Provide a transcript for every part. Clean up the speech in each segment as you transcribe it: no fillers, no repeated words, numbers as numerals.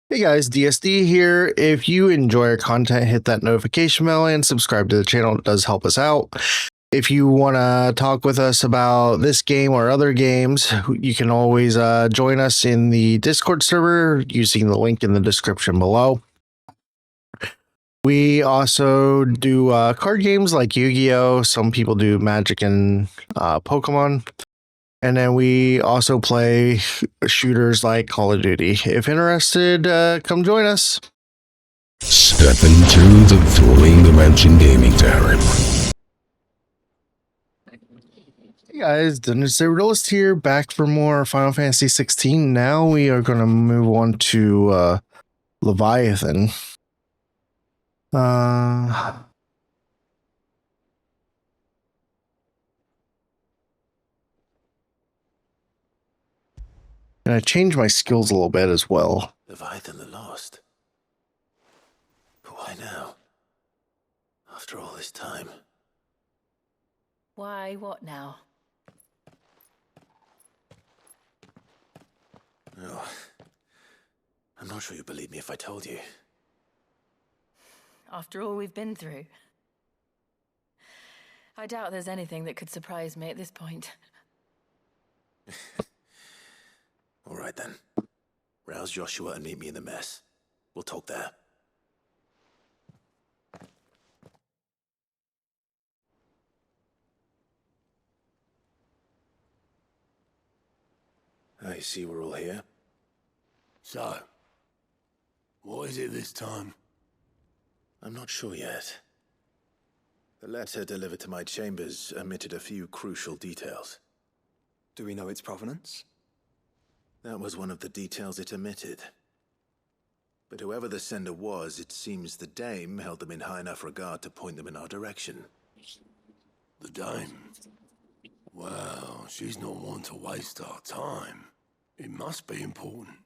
Hey guys, DSD here. If you enjoy our content, hit that notification bell and subscribe to the channel. It does help us out. If you want to talk with us about this game or other games, you can always join us in the Discord server using the link in the description below. We also do card games like Yu-Gi-Oh! Some people do Magic and Pokemon. And then we also play shooters like Call of Duty. If interested, come join us. Step into the Dueling Dimension Gaming Tavern. Hey guys, Dungeons and Realist here, back for more Final Fantasy 16. Now we are going to move on to Leviathan. And I changed my skills a little bit as well. Leviathan the Lost. But why now? After all this time. Why, what now? Oh, I'm not sure you'd believe me if I told you. After all we've been through. I doubt there's anything that could surprise me at this point. All right then. Rouse Joshua and meet me in the mess. We'll talk there. I see we're all here. So, what is it this time? I'm not sure yet. The letter delivered to my chambers omitted a few crucial details. Do we know its provenance? That was one of the details it omitted. But whoever the sender was, it seems the dame held them in high enough regard to point them in our direction. The dame? Well, she's not one to waste our time. It must be important.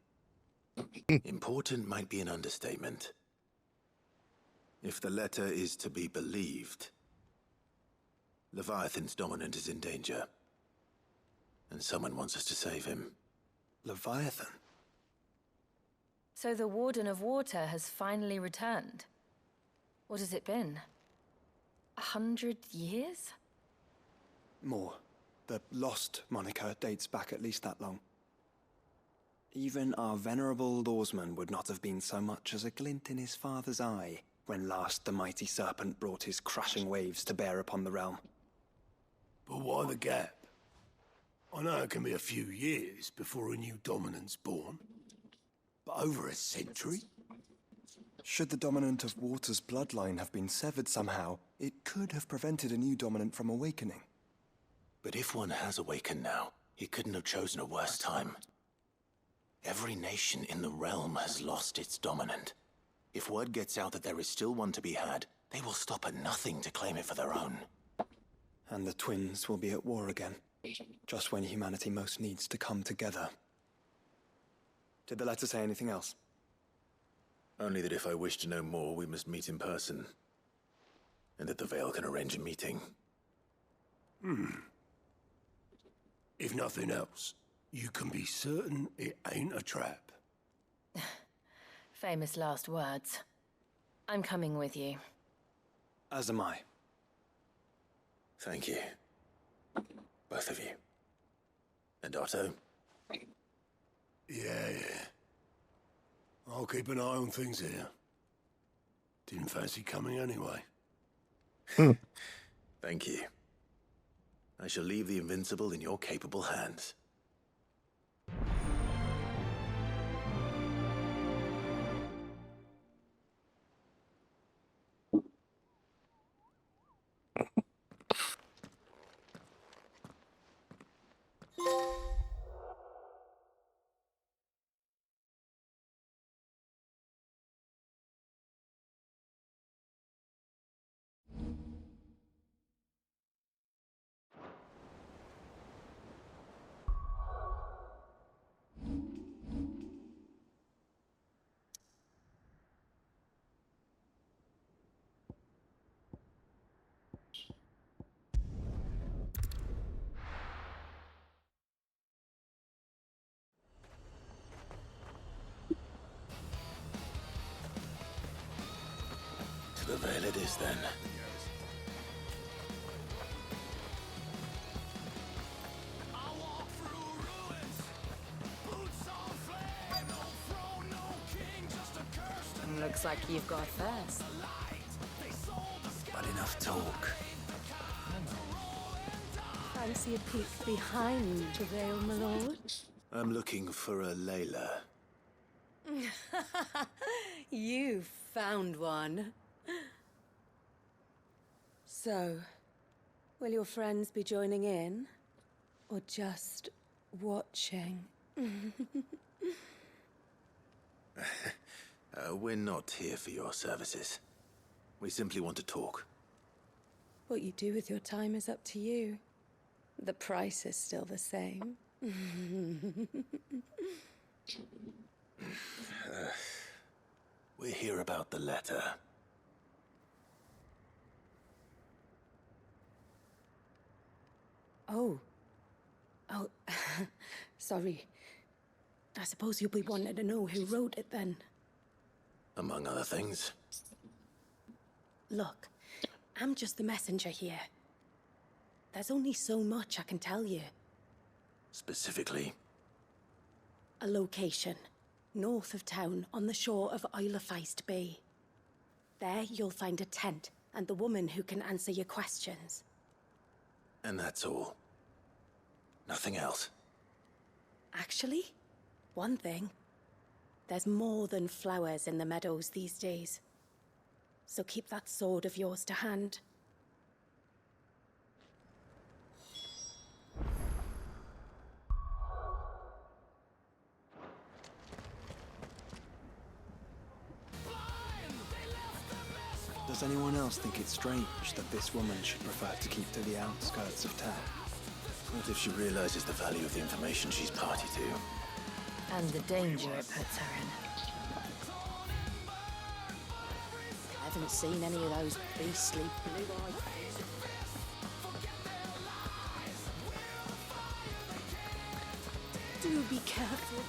Important might be an understatement. If the letter is to be believed, Leviathan's dominant is in danger. And someone wants us to save him. Leviathan? So the Warden of Water has finally returned. What has it been? 100 years? More. The Lost moniker dates back at least that long. Even our venerable lawsman would not have been so much as a glint in his father's eye when last the mighty serpent brought his crushing waves to bear upon the realm. But why the gap? I know it can be a few years before a new dominant's born. But over a century? Should the dominant of Water's bloodline have been severed somehow, it could have prevented a new dominant from awakening. But if one has awakened now, he couldn't have chosen a worse time. Every nation in the realm has lost its dominant. If word gets out that there is still one to be had, they will stop at nothing to claim it for their own. And the twins will be at war again, just when humanity most needs to come together. Did the letter say anything else? Only that if I wish to know more, we must meet in person. And that the Veil can arrange a meeting. If nothing else, you can be certain it ain't a trap. Famous last words. I'm coming with you. As am I. Thank you. Both of you. And Otto? Yeah. I'll keep an eye on things here. Didn't fancy coming anyway. Thank you. I shall leave the Invincible in your capable hands. it is then. Looks like you've got first. But enough talk. Fancy a peek behind the veil, my lord? I'm looking for a Layla. You found one. So, will your friends be joining in? Or just watching? We're not here for your services. We simply want to talk. What you do with your time is up to you. The price is still the same. We're here about the letter. Oh. Sorry. I suppose you'll be wanting to know who wrote it then. Among other things. Look, I'm just the messenger here. There's only so much I can tell you. Specifically. A location, north of town, on the shore of Isle of Feist Bay. There you'll find a tent and the woman who can answer your questions. And that's all. Nothing else. Actually, one thing. There's more than flowers in the meadows these days. So keep that sword of yours to hand. Does anyone else think it's strange that this woman should prefer to keep to the outskirts of town? What if she realizes the value of the information she's party to? And the danger it puts her in. I haven't seen any of those beastly blue-eyed faces. Do be careful.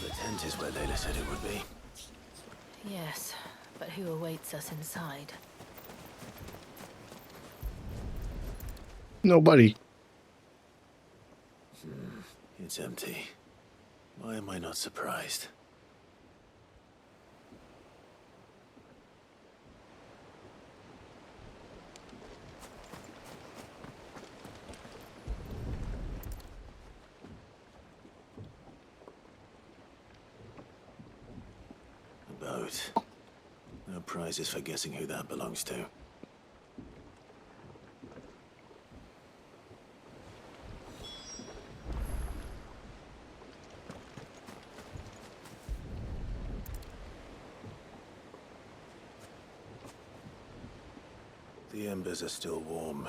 The tent is where Layla said it would be. Yes, but who awaits us inside? Nobody. It's empty. Why am I not surprised? A boat. No prizes for guessing who that belongs to. The embers are still warm.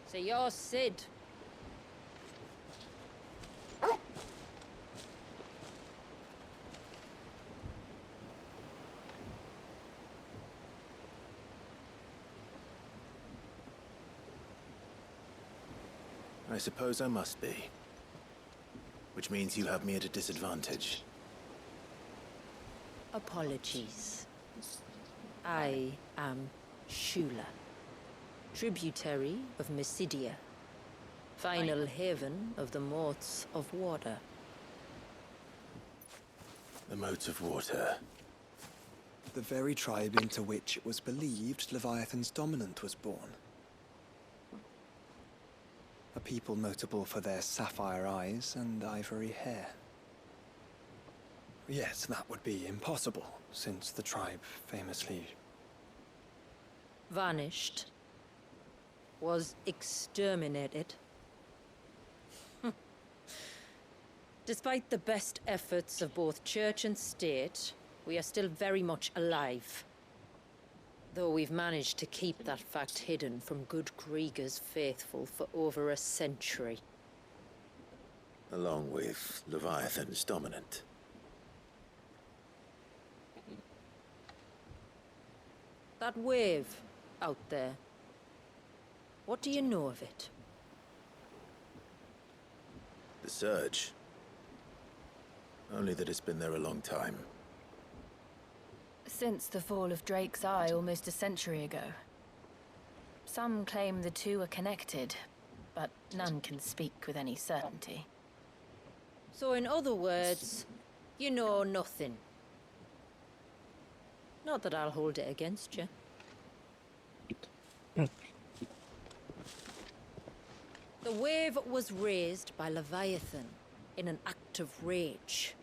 So you're Sid. I suppose I must be. Which means you have me at a disadvantage. Apologies. I am Shula, tributary of Mysidia, final haven of the Moats of Water. The moats of water. The very tribe into which it was believed Leviathan's dominant was born. A people notable for their sapphire eyes and ivory hair. Yes, that would be impossible, since the tribe famously... Vanished. Was exterminated. Despite the best efforts of both church and state, we are still very much alive. Though we've managed to keep that fact hidden from good Krieger's faithful for over a century. Along with Leviathan's dominant. That wave out there. What do you know of it? The surge. Only that it's been there a long time. Since the fall of Drake's Eye almost a century ago. Some claim the two are connected, but none can speak with any certainty. So in other words, you know nothing. Not that I'll hold it against you. The wave was raised by Leviathan in an act of rage.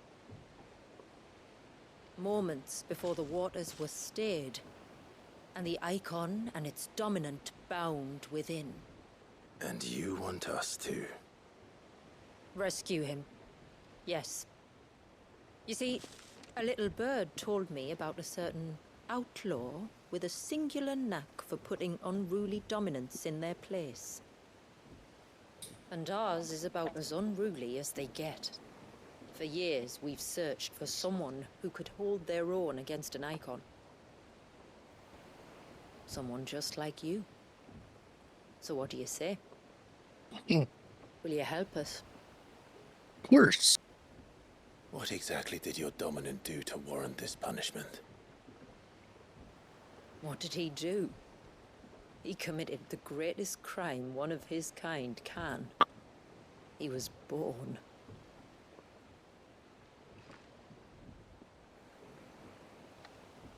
Moments before the waters were stayed, and the icon and its dominant bound within. And you want us to? Rescue him. Yes. You see, a little bird told me about a certain outlaw with a singular knack for putting unruly dominants in their place. And ours is about as unruly as they get. For years, we've searched for someone who could hold their own against an icon. Someone just like you. So what do you say? Will you help us? Of course. What exactly did your dominant do to warrant this punishment? What did he do? He committed the greatest crime one of his kind can. He was born.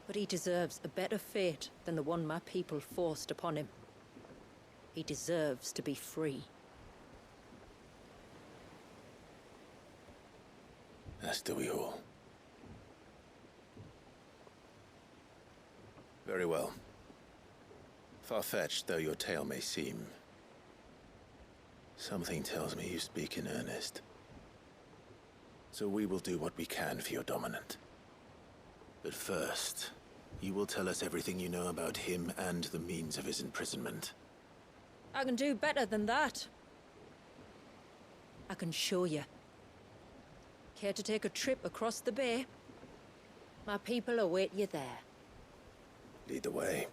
But he deserves a better fate than the one my people forced upon him. He deserves to be free. As do we all. Very well. Far-fetched though your tale may seem, something tells me you speak in earnest. So we will do what we can for your dominant. But first, you will tell us everything you know about him and the means of his imprisonment. I can do better than that. I can show you. Care to take a trip across the bay? My people await you there. Lead the way.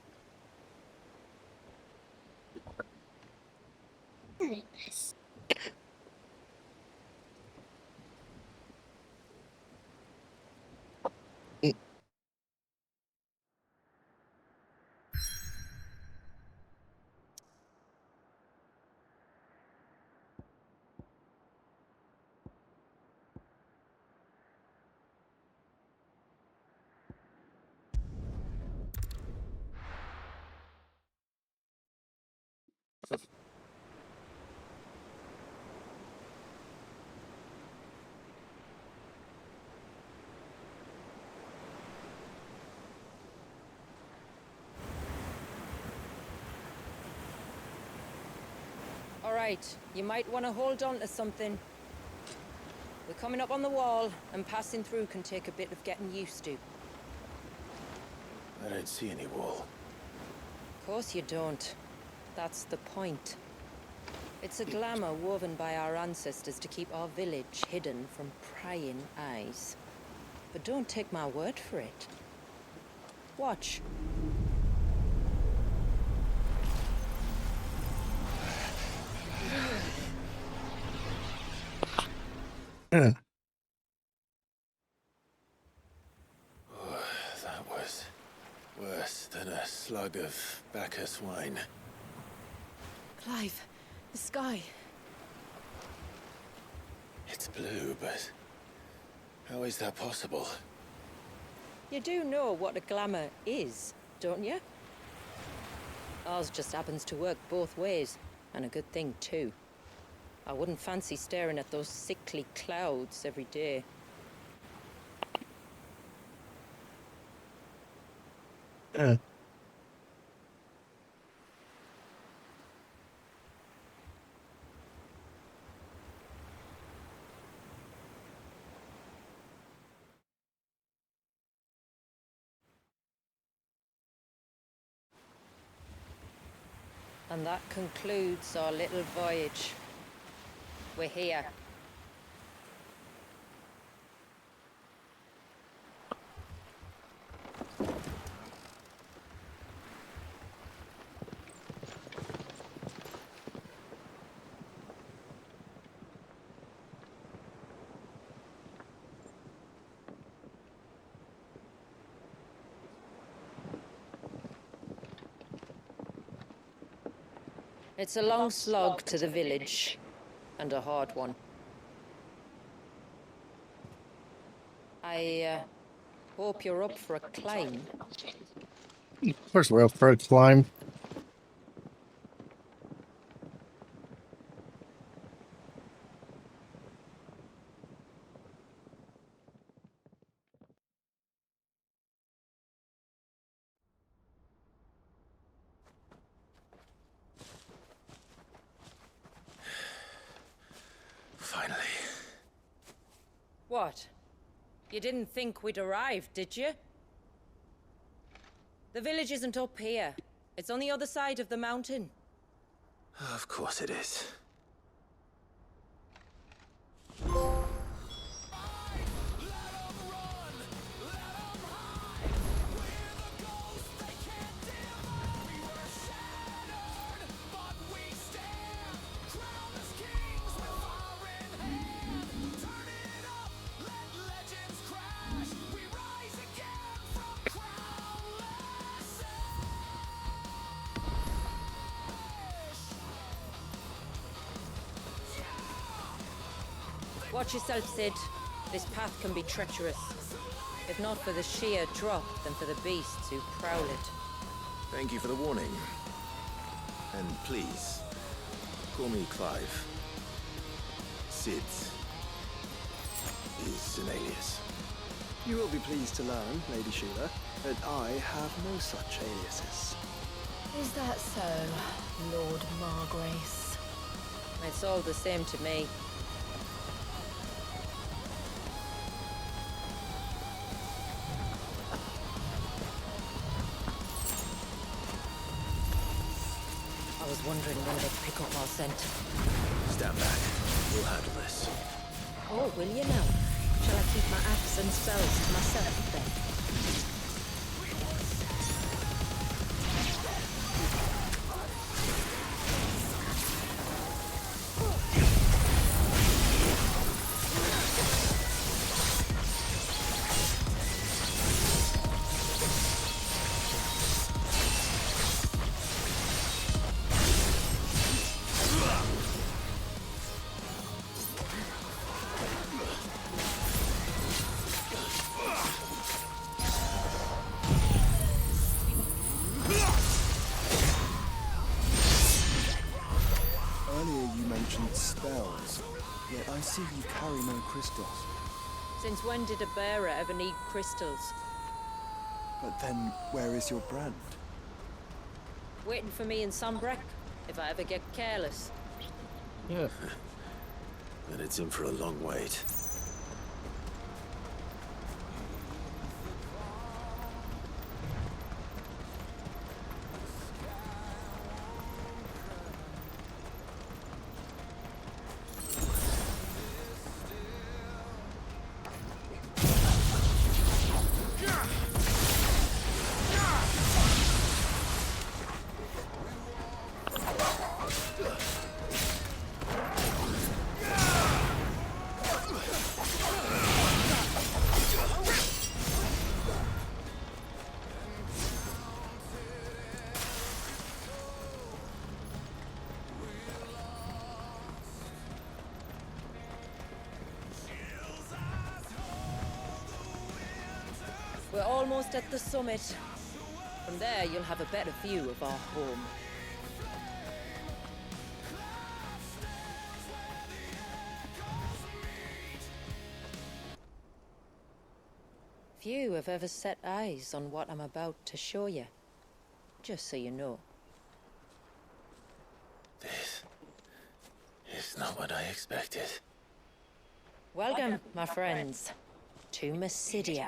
All right, you might want to hold on to something. We're coming up on the wall, and passing through can take a bit of getting used to. I don't see any wall. Of course you don't. That's the point. It's a glamour woven by our ancestors to keep our village hidden from prying eyes. But don't take my word for it. Watch. That was worse than a slug of Bacchus wine. Clive, the sky. It's blue, but how is that possible? You do know what a glamour is, don't you? Ours just happens to work both ways, and a good thing too. I wouldn't fancy staring at those sickly clouds every day. And that concludes our little voyage. We're here. It's a long slog to the village, and a hard one. I hope you're up for a climb. Of course, we're up for a climb. Finally. What? You didn't think we'd arrived, did you? The village isn't up here. It's on the other side of the mountain. Of course it is. Watch yourself, Sid. This path can be treacherous. If not for the sheer drop, then for the beasts who prowl it. Thank you for the warning. And please, call me Clive. Sid is an alias. You will be pleased to learn, Lady Sheila, that I have no such aliases. Is that so, Lord Margrace? It's all the same to me. I was wondering when they'd pick up our scent. Stand back. We'll handle this. Oh, will you now? Shall I keep my axe and spells to myself then? Earlier you mentioned spells, yet I see you carry no crystals. Since when did a bearer ever need crystals? But then, where is your brand? Waiting for me in Sunbreck, if I ever get careless. Yeah. Then it's in for a long wait. We're almost at the summit. From there, you'll have a better view of our home. Few have ever set eyes on what I'm about to show you. Just so you know. This is not what I expected. Welcome, my friends, to Mysidia.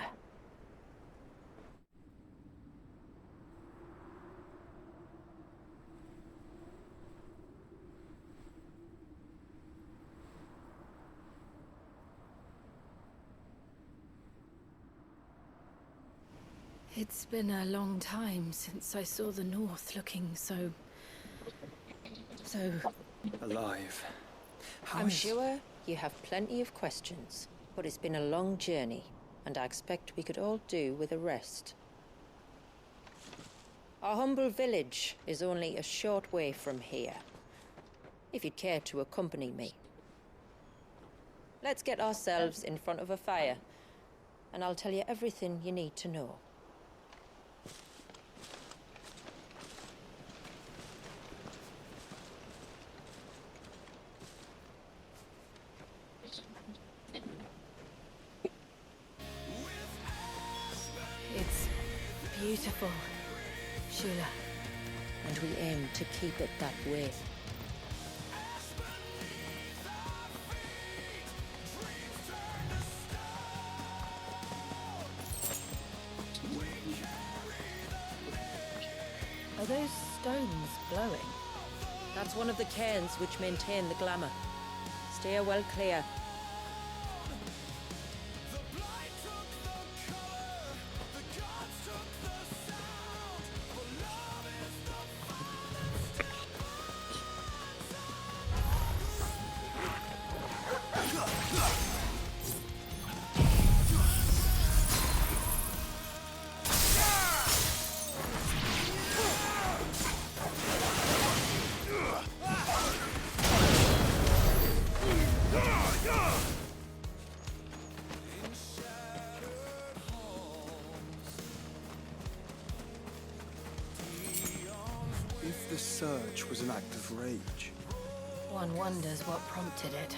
It's been a long time since I saw the North looking so... Alive. I'm sure you have plenty of questions, but it's been a long journey, and I expect we could all do with a rest. Our humble village is only a short way from here, if you'd care to accompany me. Let's get ourselves in front of a fire, and I'll tell you everything you need to know. It's beautiful, Shula. And we aim to keep it that way. Are those stones glowing? That's one of the cairns which maintain the glamour. Steer well clear. If the search was an act of rage, One wonders what prompted it.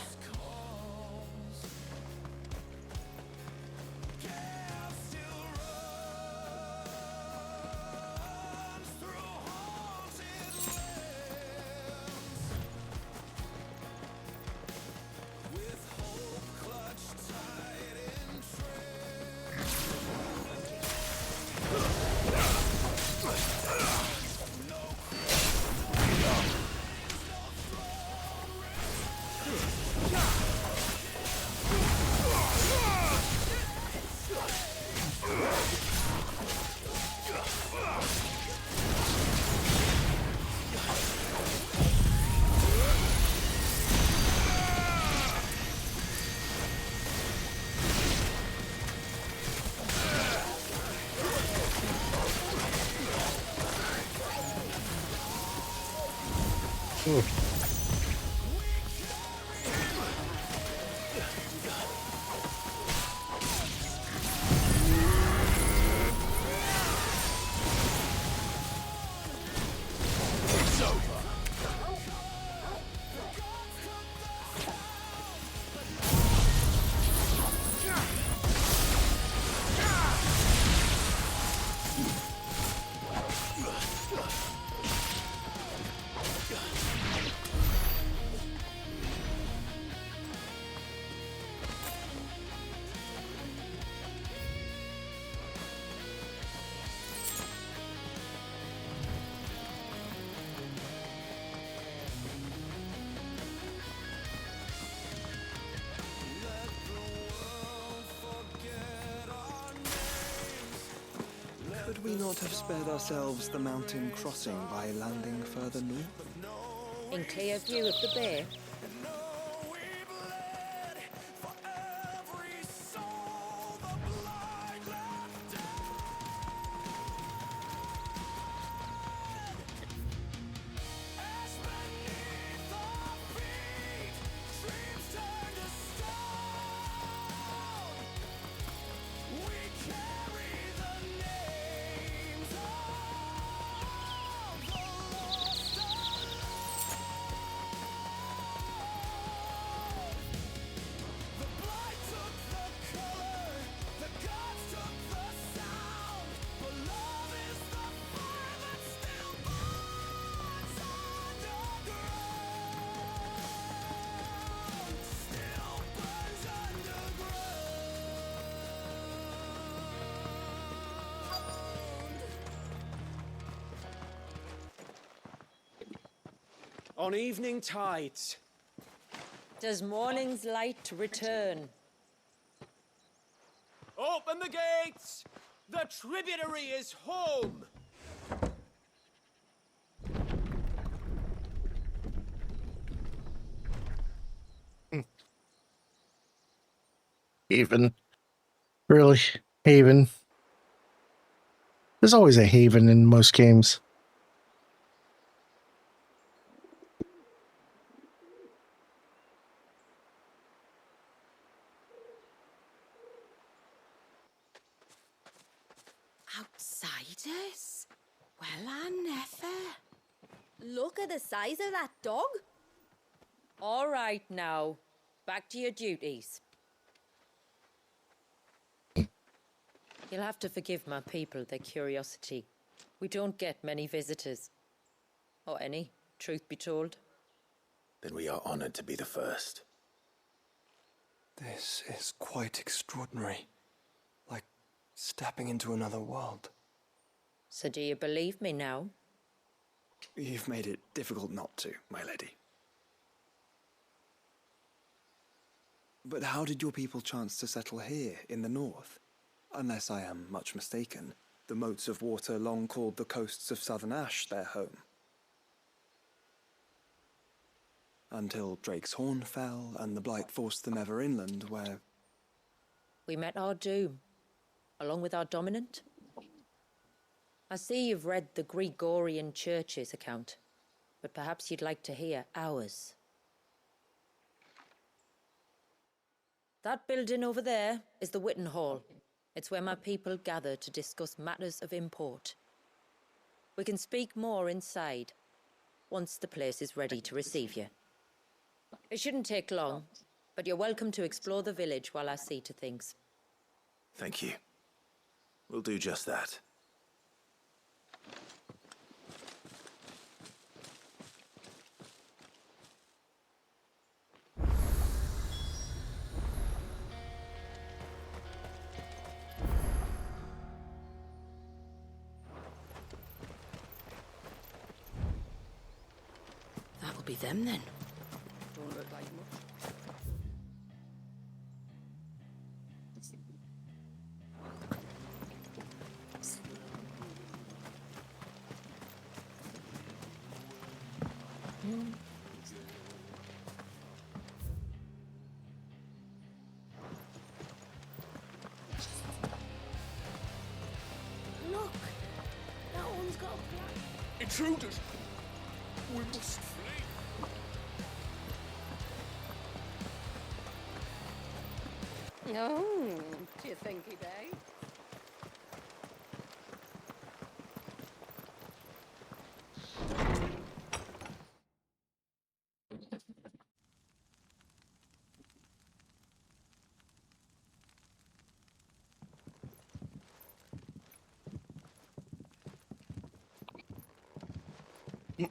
could we not have spared ourselves the mountain crossing by landing further north? In clear view of the bay, on evening tides. does morning's light return? Open the gates! The tributary is home! Haven. Really? Haven. There's always a haven in most games. Outsiders? Well, I never. Look at the size of that dog. All right now, back to your duties. You'll have to forgive my people their curiosity. We don't get many visitors. Or any, truth be told. Then we are honored to be the first. This is quite extraordinary. Like stepping into another world. So do you believe me now? You've made it difficult not to, my lady. But how did your people chance to settle here in the north? Unless I am much mistaken, the moats of water long called the coasts of southern Ash their home. Until Drake's Horn fell and the Blight forced them ever inland, where... We met our doom, along with our dominant. I see you've read the Gregorian Church's account, but perhaps you'd like to hear ours. That building over there is the Witten Hall. It's where my people gather to discuss matters of import. We can speak more inside, once the place is ready to receive you. It shouldn't take long, but you're welcome to explore the village while I see to things. Thank you. We'll do just that. That'll be them then. Don't look like much. Look! That one's got a black... Intruders! We must flee. Oh, do you think he may?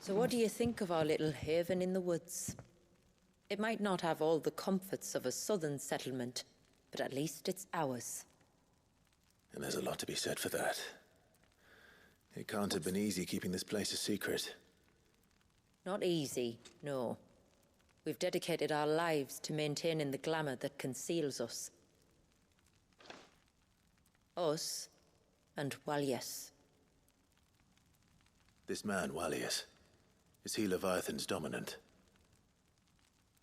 So what do you think of our little haven in the woods? It might not have all the comforts of a southern settlement, but at least it's ours. And there's a lot to be said for that. It can't have been easy keeping this place a secret. Not easy, no. We've dedicated our lives to maintaining the glamour that conceals us. Us and Walyas. This man, Walyas, is he Leviathan's dominant?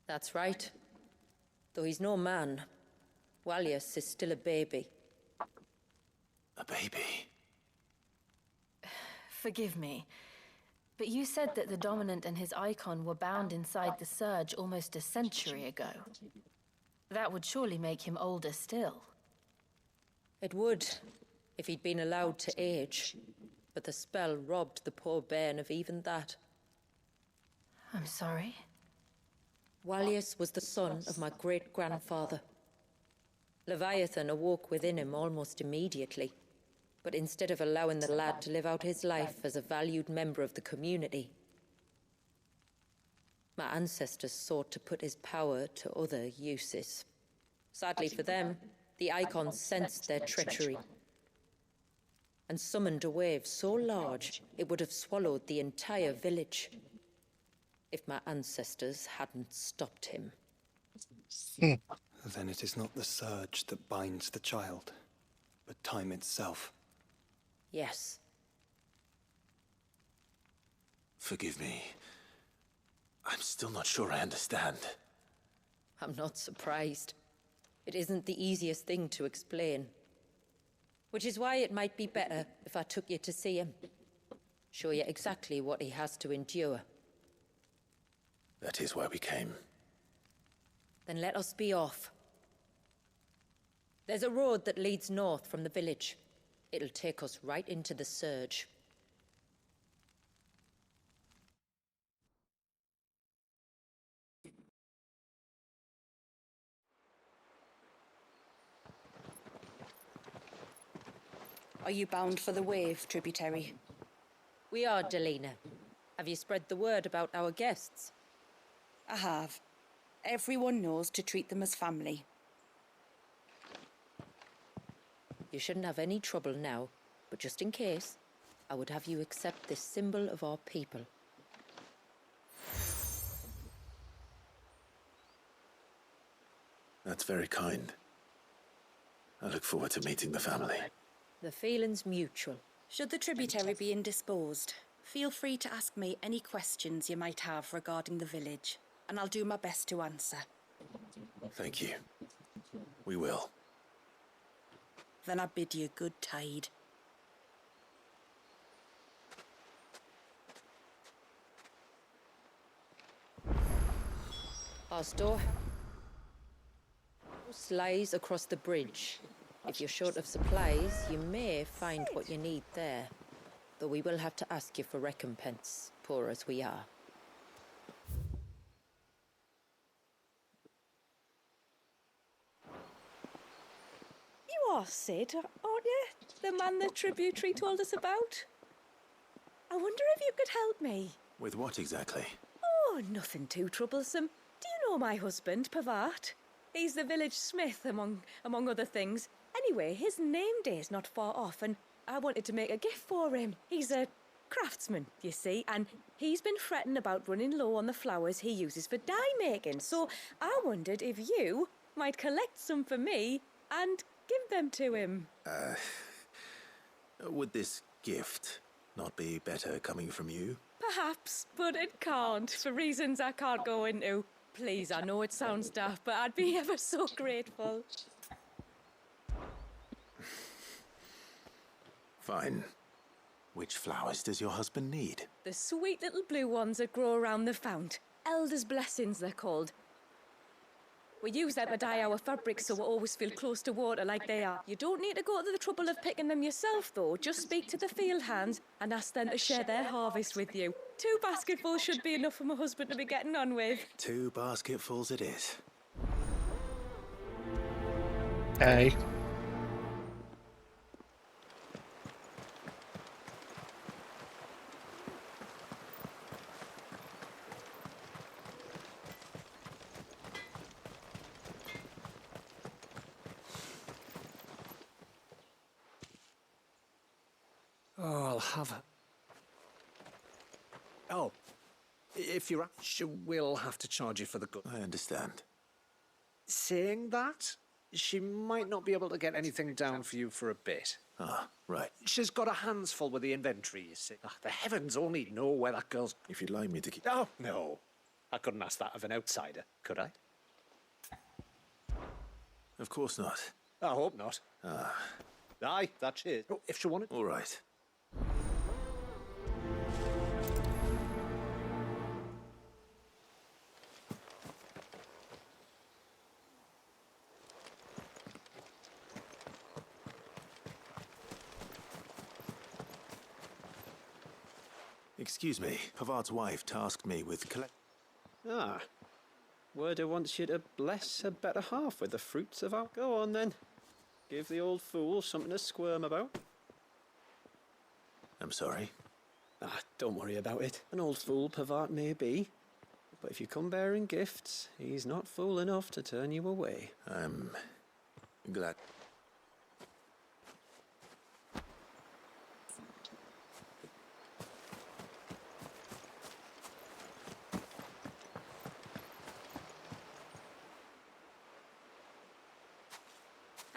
That's right. Though he's no man, Walyas is still a baby. A baby? Forgive me, but you said that the Dominant and his icon were bound inside the Surge almost a century ago. That would surely make him older still. It would, if he'd been allowed to age. But the spell robbed the poor bairn of even that. I'm sorry. Walyas was the son of my great-grandfather. Leviathan awoke within him almost immediately, but instead of allowing the lad to live out his life as a valued member of the community, my ancestors sought to put his power to other uses. Sadly for them, the icons sensed their treachery and summoned a wave so large it would have swallowed the entire village if my ancestors hadn't stopped him. Then it is not the surge that binds the child, but time itself. Yes. Forgive me. I'm still not sure I understand. I'm not surprised. It isn't the easiest thing to explain. Which is why it might be better if I took you to see him. Show you exactly what he has to endure. That is why we came. Then let us be off. There's a road that leads north from the village. It'll take us right into the surge. Are you bound for the wave, tributary? We are, Delina. Have you spread the word about our guests? I have. Everyone knows to treat them as family. You shouldn't have any trouble now, but just in case, I would have you accept this symbol of our people. That's very kind. I look forward to meeting the family. The feeling's mutual. Should the tributary be indisposed, feel free to ask me any questions you might have regarding the village, and I'll do my best to answer. Thank you. We will. Then I bid you good tide. Our storehouse lies across the bridge. If you're short of supplies, you may find what you need there. Though we will have to ask you for recompense, poor as we are. You are Sid, aren't you? The man the tributary told us about? I wonder if you could help me. With what exactly? Oh, nothing too troublesome. Do you know my husband, Pavat? He's the village smith, among other things. Anyway, his name day's not far off, and I wanted to make a gift for him. He's a craftsman, you see, and he's been fretting about running low on the flowers he uses for dye making. So I wondered if you might collect some for me and give them to him. Would this gift not be better coming from you? Perhaps, but it can't, for reasons I can't go into. Please, I know it sounds daft, but I'd be ever so grateful. Fine. Which flowers does your husband need? The sweet little blue ones that grow around the fount. Elders' blessings, they're called. We use them to dye our fabrics so we always feel close to water like they are. You don't need to go to the trouble of picking them yourself, though. Just speak to the field hands and ask them to share their harvest with you. 2 basketfuls should be enough for my husband to be getting on with. 2 basketfuls it is. Hey. Oh, I'll have it. Oh, if you're she will have to charge you for the good. I understand. Saying that, she might not be able to get anything down for you for a bit. Ah, right. She's got her hands full with the inventory, you see. The heavens only know where that girl's... If you'd like me to keep... Oh, no. I couldn't ask that of an outsider, could I? Of course not. I hope not. Aye, that's it. Oh, if she wanted... All right. Excuse me, Pavard's wife tasked me with Ah. Werder wants you to bless her better half with the fruits of our... Go on, then. Give the old fool something to squirm about. I'm sorry. Ah, don't worry about it. An old fool Pavard may be, but if you come bearing gifts, he's not fool enough to turn you away. I'm glad.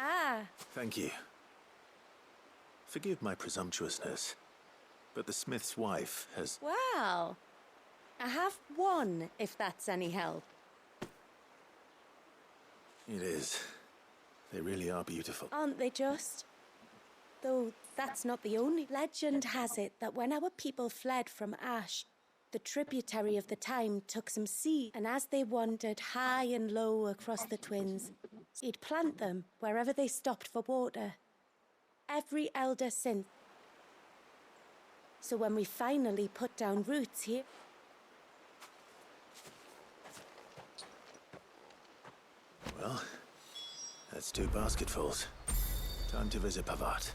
Ah, Thank you. Forgive my presumptuousness, but the smith's wife has... Well, I have one, if that's any help. It is. They really are beautiful. Aren't they just? Though that's not the only. Legend has it that when our people fled from Ash, the tributary of the Time took some seed, and as they wandered high and low across the Twins, he'd plant them wherever they stopped for water. Every elder since. So when we finally put down roots here... Well, that's 2 basketfuls. Time to visit Pavat.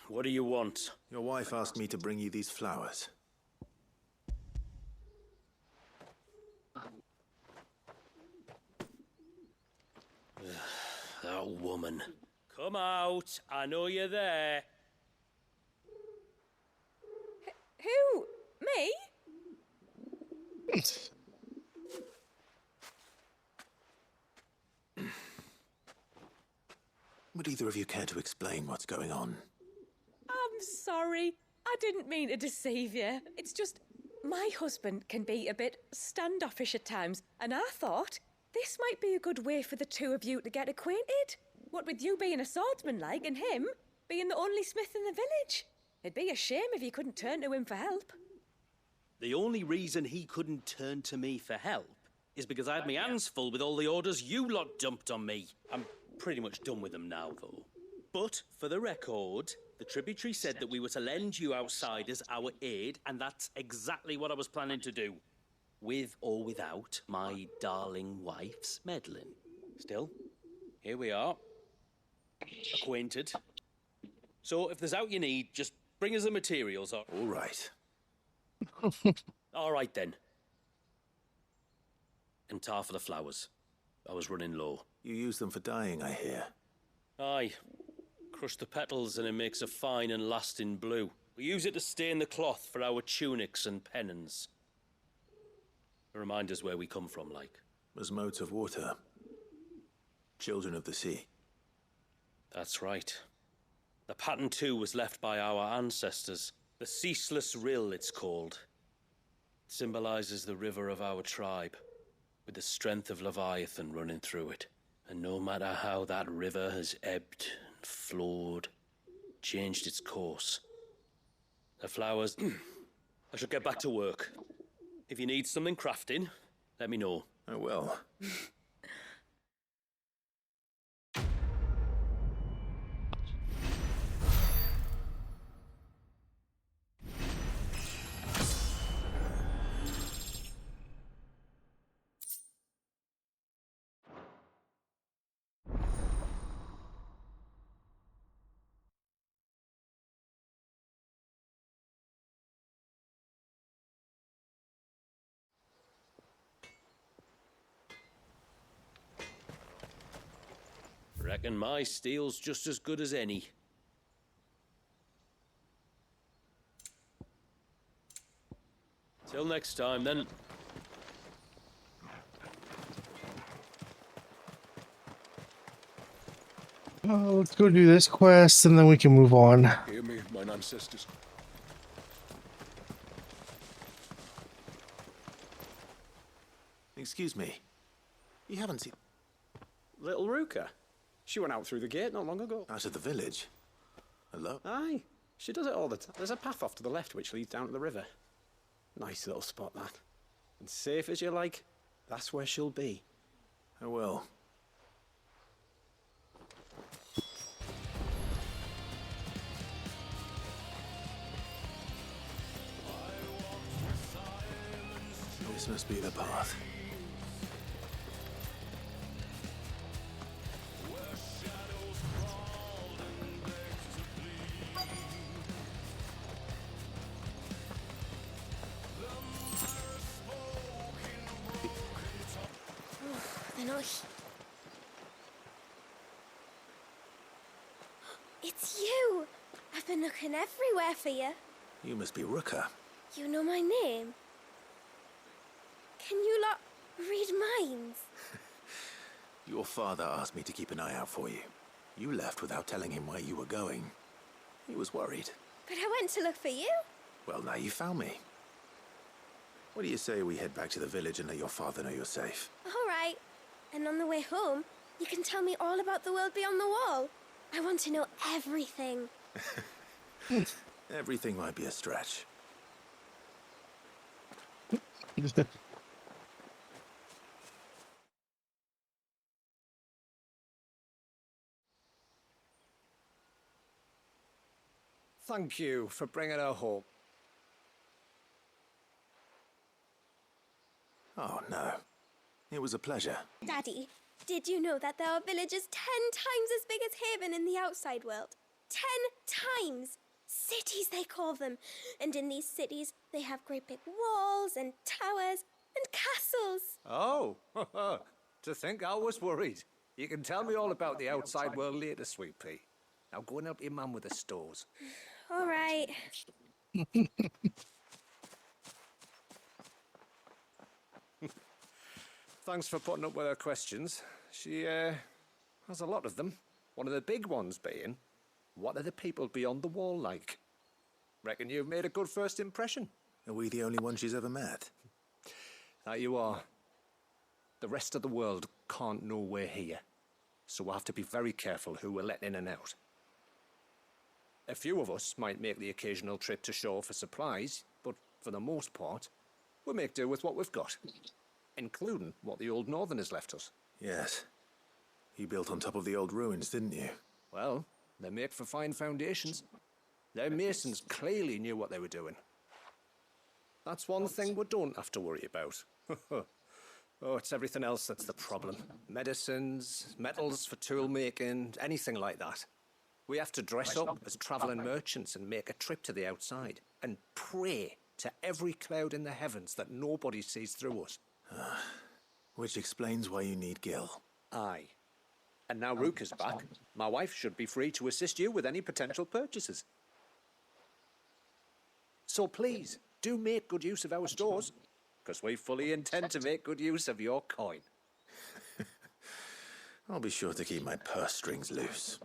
What do you want? Your wife asked me to bring you these flowers. That woman. Come out. I know you're there. Who? Me? Would either of you care to explain what's going on? I'm sorry. I didn't mean to deceive you. It's just my husband can be a bit standoffish at times, and I thought this might be a good way for the two of you to get acquainted. What with you being a swordsman like and him being the only smith in the village. It'd be a shame if you couldn't turn to him for help. The only reason he couldn't turn to me for help is because I had my hands full with all the orders you lot dumped on me. I'm pretty much done with them now, though. But, for the record, the tributary said that we were to lend you outsiders our aid, and that's exactly what I was planning to do. With or without my darling wife's meddling. Still, here we are. Acquainted. So, if there's out you need, just bring us the materials. All right. All right, then. And tar for the flowers. I was running low. You use them for dyeing, I hear. Aye. Crush the petals and it makes a fine and lasting blue. We use it to stain the cloth for our tunics and pennons. Remind us where we come from, like. As modes of water. Children of the sea. That's right. The pattern too was left by our ancestors. The Ceaseless Rill, it's called. It symbolizes the river of our tribe, with the strength of Leviathan running through it. And no matter how that river has ebbed and flowed, changed its course, the flowers... I should get back to work. If you need something crafting, let me know. I will. Reckon my steel's just as good as any. Till next time, then. Let's go do this quest and then we can move on. Hear me, mine ancestors. Excuse me. You haven't seen... Little Ruka. She went out through the gate not long ago. Out of the village? Hello? Aye. She does it all the time. There's a path off to the left which leads down to the river. Nice little spot, that. And safe as you like, that's where she'll be. I will. This must be the path. It's you! I've been looking everywhere for you. You must be Rooker. You know my name? Can you lot read minds? Your father asked me to keep an eye out for you. You left without telling him where you were going. He was worried. But I went to look for you. Well, now you found me. What do you say we head back to the village and let your father know you're safe? All right. And on the way home, you can tell me all about the world beyond the wall. I want to know everything. Everything might be a stretch. Thank you for bringing her home. Oh, no. It was a pleasure. Daddy, did you know that there are villages 10 times as big as Haven in the outside world? 10 times! Cities, they call them. And in these cities, they have great big walls and towers and castles. Oh, to think I was worried. You can tell me all about the outside world later, Sweet Pea. Now go and help your mum with the stores. All right. Thanks for putting up with her questions. She has a lot of them. One of the big ones being, what are the people beyond the wall like? Reckon you've made a good first impression. Are we the only one she's ever met? That you are. The rest of the world can't know we're here, so we'll have to be very careful who we're letting in and out. A few of us might make the occasional trip to shore for supplies, but for the most part, we'll make do with what we've got, including what the old Northerners left us. Yes. You built on top of the old ruins, didn't you? Well, they make for fine foundations. Their masons clearly knew what they were doing. That's one thing we don't have to worry about. Oh, it's everything else that's the problem. Medicines, metals for tool making, anything like that. We have to dress up as travelling merchants and make a trip to the outside and pray to every cloud in the heavens that nobody sees through us. Which explains why you need Gil. Aye. And now Rook is back, my wife should be free to assist you with any potential purchases. So please, do make good use of our stores, because we fully intend to make good use of your coin. I'll be sure to keep my purse strings loose.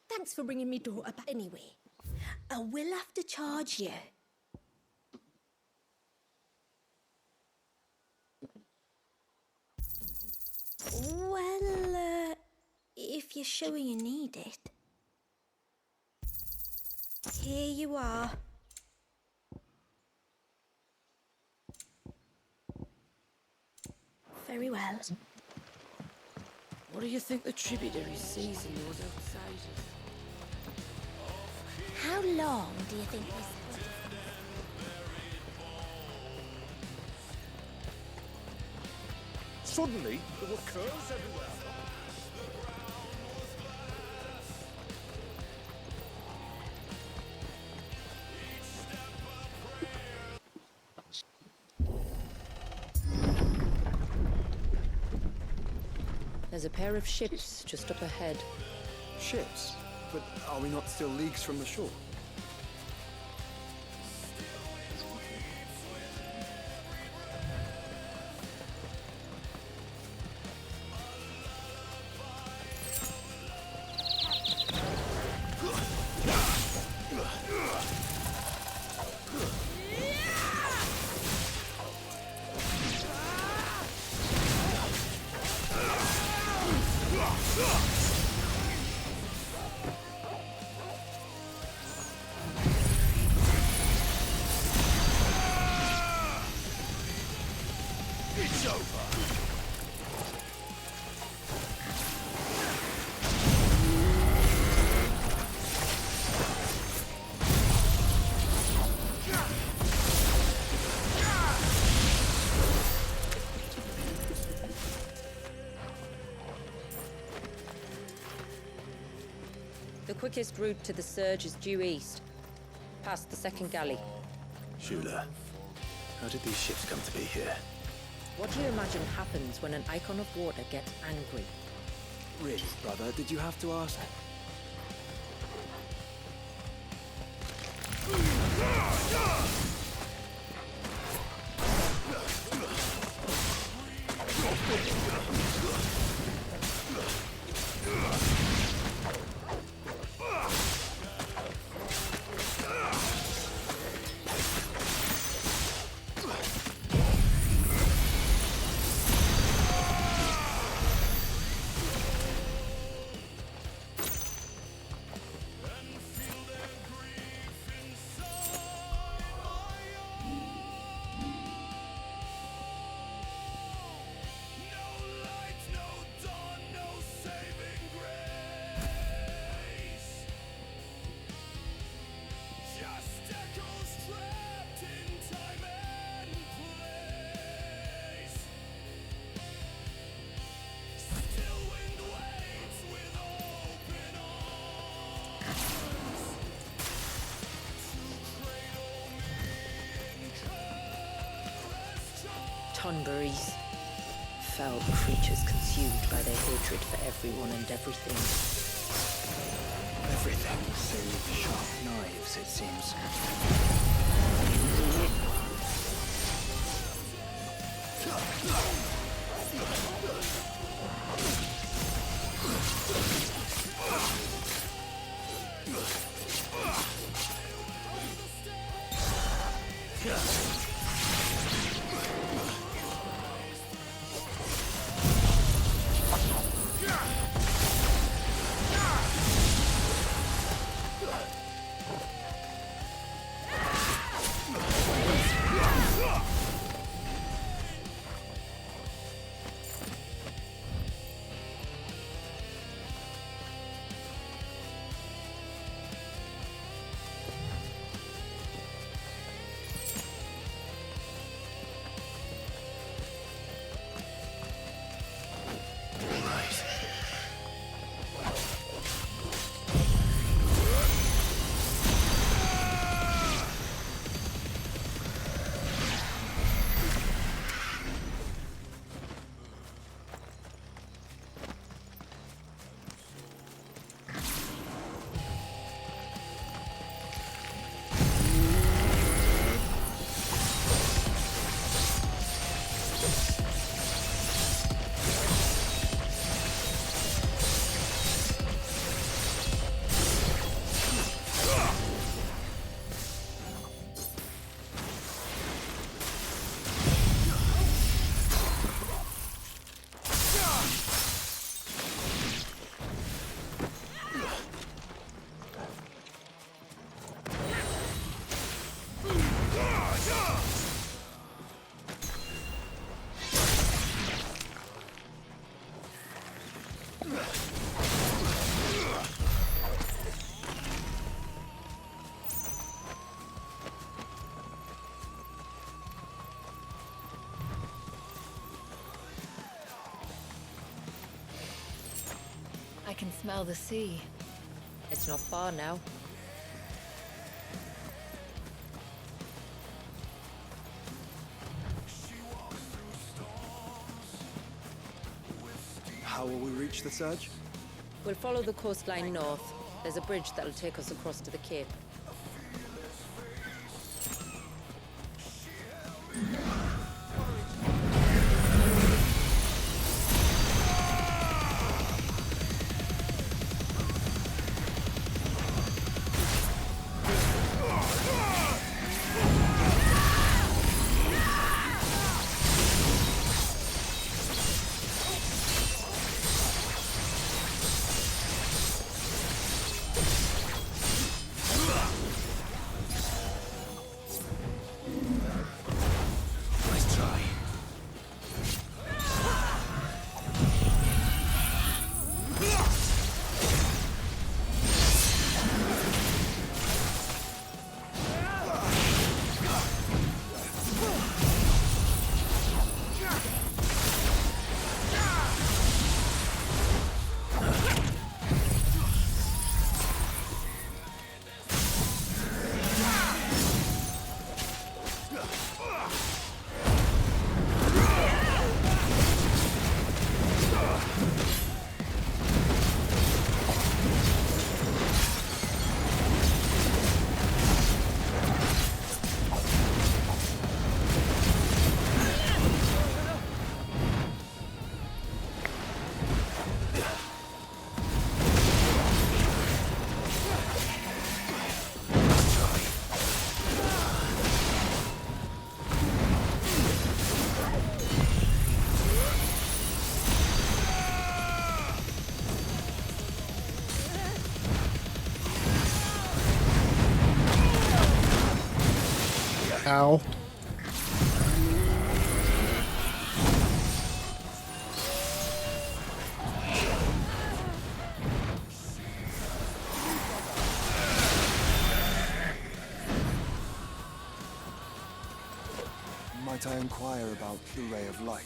Thanks for bringing me daughter back anyway. I will have to charge you. Well, if you're sure you need it. Here you are. Very well. What do you think the tributary sees in those outsiders? How long do you think this will? Suddenly, there were curls everywhere. There's a pair of ships just up ahead. Ships? But are we not still leagues from the shore? It's over! quickest route to the Surge is due east, past the second galley. Shula, how did these ships come to be here? What do you imagine happens when an Icon of Water gets angry? Really, brother, did you have to ask? Tonberries. Foul creatures consumed by their hatred for everyone and everything. Everything, save sharp knives, it seems. I can smell the sea. It's not far now. How will we reach the Surge? We'll follow the coastline north. There's a bridge that'll take us across to the Cape. Ow. Might I inquire about the Ray of Light?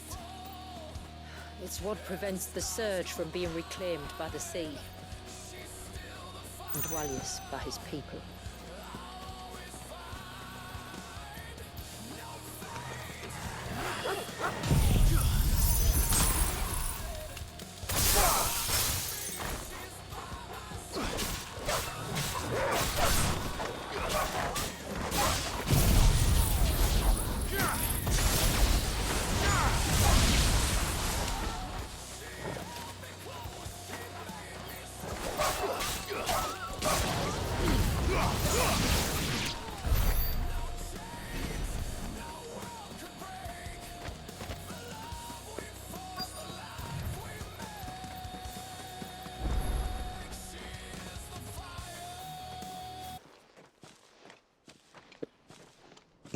It's what prevents the surge from being reclaimed by the sea. And Walius by his people.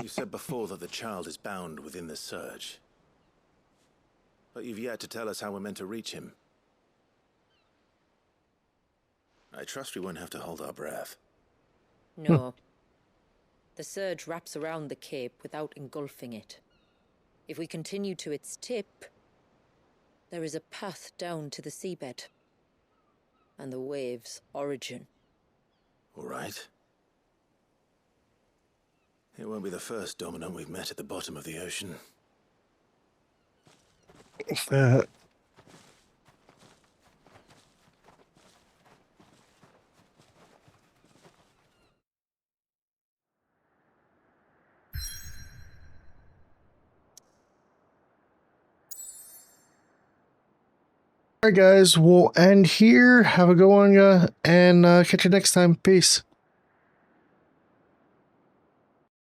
You said before that the child is bound within the surge. But you've yet to tell us how we're meant to reach him. I trust we won't have to hold our breath. No. The surge wraps around the cape without engulfing it. If we continue to its tip, there is a path down to the seabed. And the wave's origin. All right. It won't be the first dominant we've met at the bottom of the ocean. All right, guys, we'll end here. Have a good one, and catch you next time. Peace.